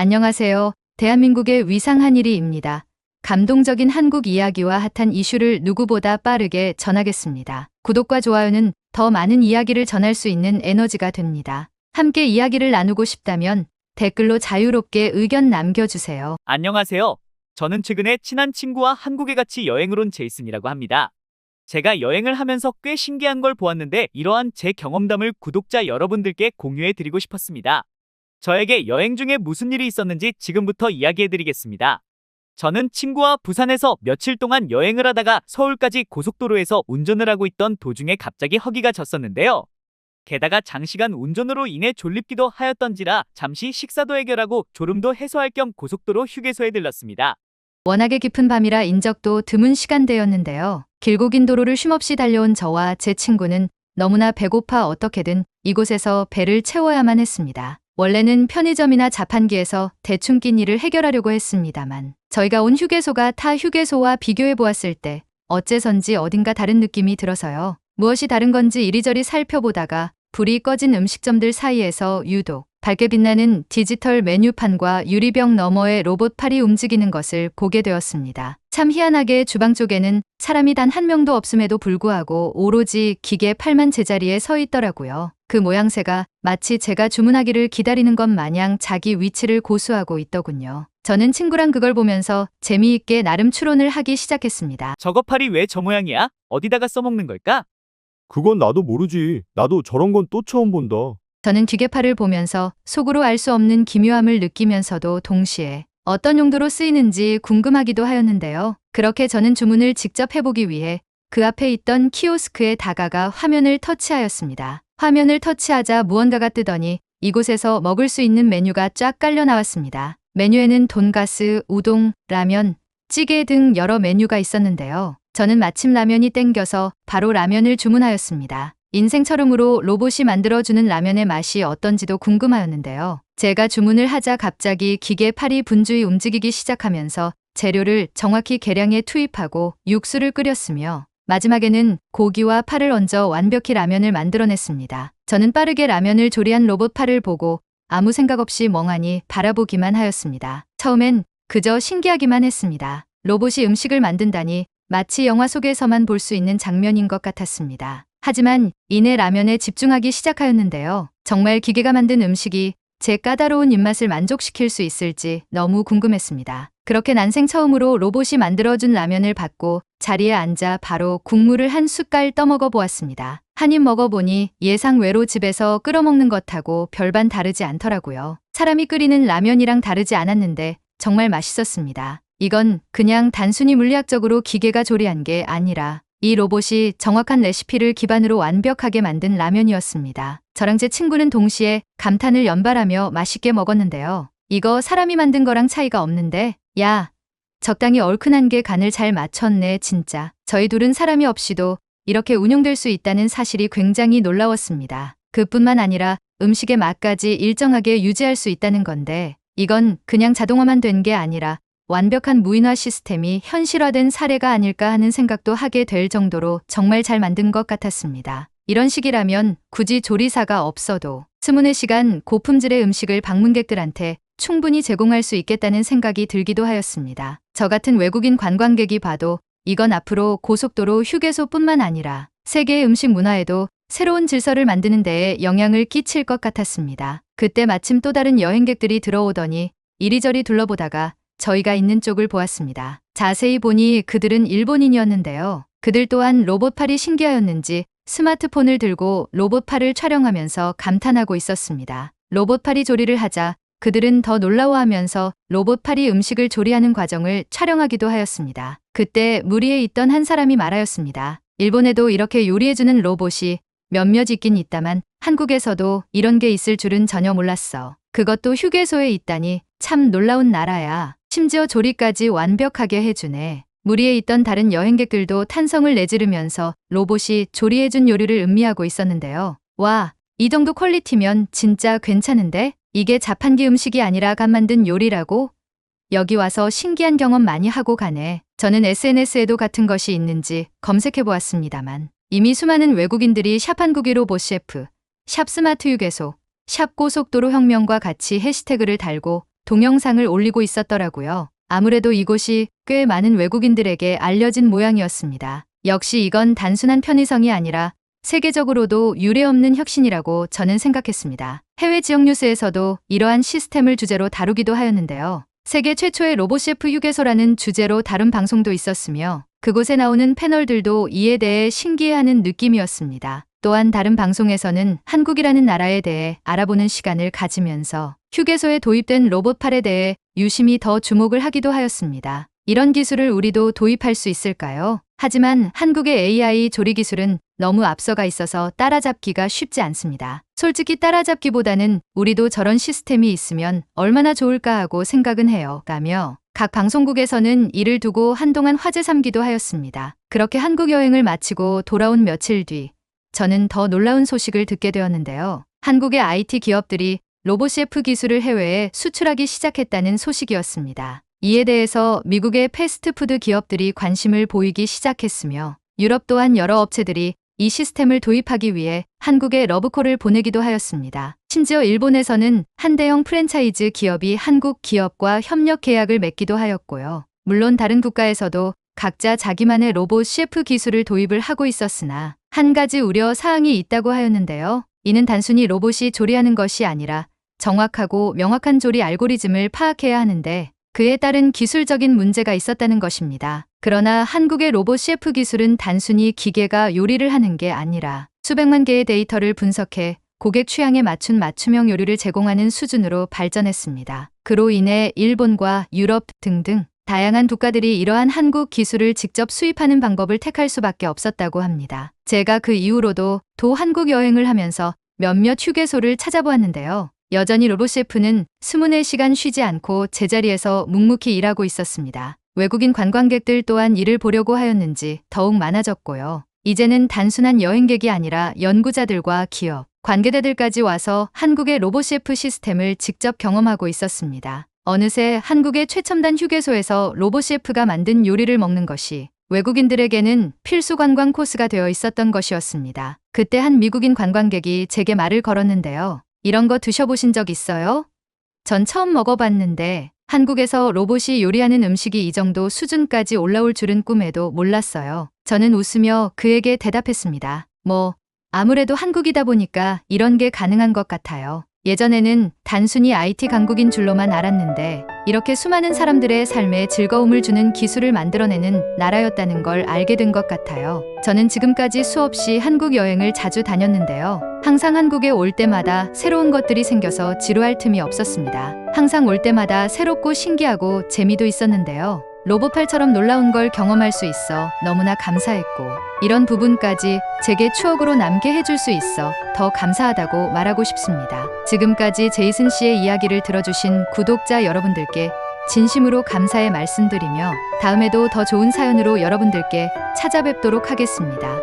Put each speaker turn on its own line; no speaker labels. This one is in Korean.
안녕하세요. 대한민국의 위상 한일이입니다. 감동적인 한국 이야기와 핫한 이슈를 누구보다 빠르게 전하겠습니다. 구독과 좋아요는 더 많은 이야기를 전할 수 있는 에너지가 됩니다. 함께 이야기를 나누고 싶다면 댓글로 자유롭게 의견 남겨주세요.
안녕하세요. 저는 최근에 친한 친구와 한국에 같이 여행을 온 제이슨이라고 합니다. 제가 여행을 하면서 꽤 신기한 걸 보았는데 이러한 제 경험담을 구독자 여러분들께 공유해 드리고 싶었습니다. 저에게 여행 중에 무슨 일이 있었는지 지금부터 이야기해 드리겠습니다. 저는 친구와 부산에서 며칠 동안 여행을 하다가 서울까지 고속도로에서 운전을 하고 있던 도중에 갑자기 허기가 졌었는데요. 게다가 장시간 운전으로 인해 졸립기도 하였던지라 잠시 식사도 해결하고 졸음도 해소할 겸 고속도로 휴게소에 들렀습니다.
워낙에 깊은 밤이라 인적도 드문 시간대였는데요. 길고 긴 도로를 쉼없이 달려온 저와 제 친구는 너무나 배고파 어떻게든 이곳에서 배를 채워야만 했습니다. 원래는 편의점이나 자판기에서 대충 낀 일을 해결하려고 했습니다만 저희가 온 휴게소가 타 휴게소와 비교해 보았을 때 어째선지 어딘가 다른 느낌이 들어서요. 무엇이 다른 건지 이리저리 살펴보다가 불이 꺼진 음식점들 사이에서 유독 밝게 빛나는 디지털 메뉴판과 유리병 너머의 로봇팔이 움직이는 것을 보게 되었습니다. 참 희한하게 주방 쪽에는 사람이 단 한 명도 없음에도 불구하고 오로지 기계 팔만 제자리에 서 있더라고요. 그 모양새가 마치 제가 주문하기를 기다리는 것 마냥 자기 위치를 고수하고 있더군요. 저는 친구랑 그걸 보면서 재미있게 나름 추론을 하기 시작했습니다.
저거 팔이 왜 저 모양이야? 어디다가 써먹는 걸까?
그건 나도 모르지. 나도 저런 건 또 처음 본다.
저는 기계팔을 보면서 속으로 알 수 없는 기묘함을 느끼면서도 동시에 어떤 용도로 쓰이는지 궁금하기도 하였는데요. 그렇게 저는 주문을 직접 해보기 위해 그 앞에 있던 키오스크에 다가가 화면을 터치하였습니다. 화면을 터치하자 무언가가 뜨더니 이곳에서 먹을 수 있는 메뉴가 쫙 깔려 나왔습니다. 메뉴에는 돈가스, 우동, 라면, 찌개 등 여러 메뉴가 있었는데요. 저는 마침 라면이 땡겨서 바로 라면을 주문하였습니다. 인생처럼으로 로봇이 만들어주는 라면의 맛이 어떤지도 궁금하였는데요. 제가 주문을 하자 갑자기 기계 팔이 분주히 움직이기 시작하면서 재료를 정확히 계량해 투입하고 육수를 끓였으며 마지막에는 고기와 파를 얹어 완벽히 라면을 만들어냈습니다. 저는 빠르게 라면을 조리한 로봇 팔을 보고 아무 생각 없이 멍하니 바라보기만 하였습니다. 처음엔 그저 신기하기만 했습니다. 로봇이 음식을 만든다니 마치 영화 속에서만 볼 수 있는 장면인 것 같았습니다. 하지만 이내 라면에 집중하기 시작하였는데요. 정말 기계가 만든 음식이 제 까다로운 입맛을 만족시킬 수 있을지 너무 궁금했습니다. 그렇게 난생 처음으로 로봇이 만들어준 라면을 받고 자리에 앉아 바로 국물을 한 숟갈 떠먹어 보았습니다. 한 입 먹어보니 예상외로 집에서 끓여먹는 것하고 별반 다르지 않더라고요. 사람이 끓이는 라면이랑 다르지 않았는데 정말 맛있었습니다. 이건 그냥 단순히 물리학적으로 기계가 조리한 게 아니라 이 로봇이 정확한 레시피를 기반으로 완벽하게 만든 라면이었습니다. 저랑 제 친구는 동시에 감탄을 연발하며 맛있게 먹었는데요. 이거 사람이 만든 거랑 차이가 없는데? 야, 적당히 얼큰한 게 간을 잘 맞췄네 진짜. 저희 둘은 사람이 없이도 이렇게 운용될 수 있다는 사실이 굉장히 놀라웠습니다. 그뿐만 아니라 음식의 맛까지 일정하게 유지할 수 있다는 건데 이건 그냥 자동화만 된 게 아니라 완벽한 무인화 시스템이 현실화된 사례가 아닐까 하는 생각도 하게 될 정도로 정말 잘 만든 것 같았습니다. 이런 식이라면 굳이 조리사가 없어도 스문의 시간 고품질의 음식을 방문객들한테 충분히 제공할 수 있겠다는 생각이 들기도 하였습니다. 저 같은 외국인 관광객이 봐도 이건 앞으로 고속도로 휴게소뿐만 아니라 세계의 음식 문화에도 새로운 질서를 만드는 데에 영향을 끼칠 것 같았습니다. 그때 마침 또 다른 여행객들이 들어오더니 이리저리 둘러보다가 저희가 있는 쪽을 보았습니다. 자세히 보니 그들은 일본인이었는데요. 그들 또한 로봇팔이 신기하였는지 스마트폰을 들고 로봇팔을 촬영하면서 감탄하고 있었습니다. 로봇팔이 조리를 하자 그들은 더 놀라워하면서 로봇팔이 음식을 조리하는 과정을 촬영하기도 하였습니다. 그때 무리에 있던 한 사람이 말하였습니다. 일본에도 이렇게 요리해주는 로봇이 몇몇 있긴 있다만 한국에서도 이런 게 있을 줄은 전혀 몰랐어. 그것도 휴게소에 있다니 참 놀라운 나라야. 심지어 조리까지 완벽하게 해주네. 무리에 있던 다른 여행객들도 탄성을 내지르면서 로봇이 조리해준 요리를 음미하고 있었는데요. 와, 이 정도 퀄리티면 진짜 괜찮은데? 이게 자판기 음식이 아니라 간 만든 요리라고? 여기 와서 신기한 경험 많이 하고 가네. 저는 SNS에도 같은 것이 있는지 검색해 보았습니다만 이미 수많은 외국인들이 샵 한국이 로봇 셰프, 샵 스마트 휴게소, 샵 고속도로 혁명과 같이 해시태그를 달고 동영상을 올리고 있었더라고요. 아무래도 이곳이 꽤 많은 외국인들에게 알려진 모양이었습니다. 역시 이건 단순한 편의성이 아니라 세계적으로도 유례없는 혁신이라고 저는 생각했습니다. 해외 지역 뉴스에서도 이러한 시스템을 주제로 다루기도 하였는데요. 세계 최초의 로봇 셰프 휴게소라는 주제로 다룬 방송도 있었으며 그곳에 나오는 패널들도 이에 대해 신기해하는 느낌이었습니다. 또한 다른 방송에서는 한국이라는 나라에 대해 알아보는 시간을 가지면서 휴게소에 도입된 로봇팔에 대해 유심히 더 주목을 하기도 하였습니다. 이런 기술을 우리도 도입할 수 있을까요? 하지만 한국의 AI 조리 기술은 너무 앞서가 있어서 따라잡기가 쉽지 않습니다. 솔직히 따라잡기보다는 우리도 저런 시스템이 있으면 얼마나 좋을까 하고 생각은 해요. 가며 각 방송국에서는 이를 두고 한동안 화제 삼기도 하였습니다. 그렇게 한국 여행을 마치고 돌아온 며칠 뒤 저는 더 놀라운 소식을 듣게 되었는데요. 한국의 IT 기업들이 로봇 셰프 기술을 해외에 수출하기 시작했다는 소식이었습니다. 이에 대해서 미국의 패스트푸드 기업들이 관심을 보이기 시작했으며 유럽 또한 여러 업체들이 이 시스템을 도입하기 위해 한국에 러브콜을 보내기도 하였습니다. 심지어 일본에서는 한 대형 프랜차이즈 기업이 한국 기업과 협력 계약을 맺기도 하였고요. 물론 다른 국가에서도 각자 자기만의 로봇 셰프 기술을 도입을 하고 있었으나 한 가지 우려 사항이 있다고 하였는데요. 이는 단순히 로봇이 조리하는 것이 아니라 정확하고 명확한 조리 알고리즘을 파악해야 하는데 그에 따른 기술적인 문제가 있었다는 것입니다. 그러나 한국의 로봇 셰프 기술은 단순히 기계가 요리를 하는 게 아니라 수백만 개의 데이터를 분석해 고객 취향에 맞춘 맞춤형 요리를 제공하는 수준으로 발전했습니다. 그로 인해 일본과 유럽 등등 다양한 국가들이 이러한 한국 기술을 직접 수입하는 방법을 택할 수밖에 없었다고 합니다. 제가 그 이후로도 한국 여행을 하면서 몇몇 휴게소를 찾아보았는데요. 여전히 로봇 셰프는 24시간 쉬지 않고 제자리에서 묵묵히 일하고 있었습니다. 외국인 관광객들 또한 이를 보려고 하였는지 더욱 많아졌고요. 이제는 단순한 여행객이 아니라 연구자들과 기업, 관계자들까지 와서 한국의 로봇 셰프 시스템을 직접 경험하고 있었습니다. 어느새 한국의 최첨단 휴게소에서 로봇 셰프가 만든 요리를 먹는 것이 외국인들에게는 필수 관광 코스가 되어 있었던 것이었습니다. 그때 한 미국인 관광객이 제게 말을 걸었는데요. 이런 거 드셔보신 적 있어요? 전 처음 먹어봤는데 한국에서 로봇이 요리하는 음식이 이 정도 수준까지 올라올 줄은 꿈에도 몰랐어요. 저는 웃으며 그에게 대답했습니다. 아무래도 한국이다 보니까 이런 게 가능한 것 같아요. 예전에는 단순히 IT 강국인 줄로만 알았는데 이렇게 수많은 사람들의 삶에 즐거움을 주는 기술을 만들어내는 나라였다는 걸 알게 된 것 같아요. 저는 지금까지 수없이 한국 여행을 자주 다녔는데요. 항상 한국에 올 때마다 새로운 것들이 생겨서 지루할 틈이 없었습니다. 항상 올 때마다 새롭고 신기하고 재미도 있었는데요. 로봇팔처럼 놀라운 걸 경험할 수 있어 너무나 감사했고 이런 부분까지 제게 추억으로 남게 해줄 수 있어 더 감사하다고 말하고 싶습니다. 지금까지 제이슨 씨의 이야기를 들어주신 구독자 여러분들께 진심으로 감사의 말씀드리며 다음에도 더 좋은 사연으로 여러분들께 찾아뵙도록 하겠습니다.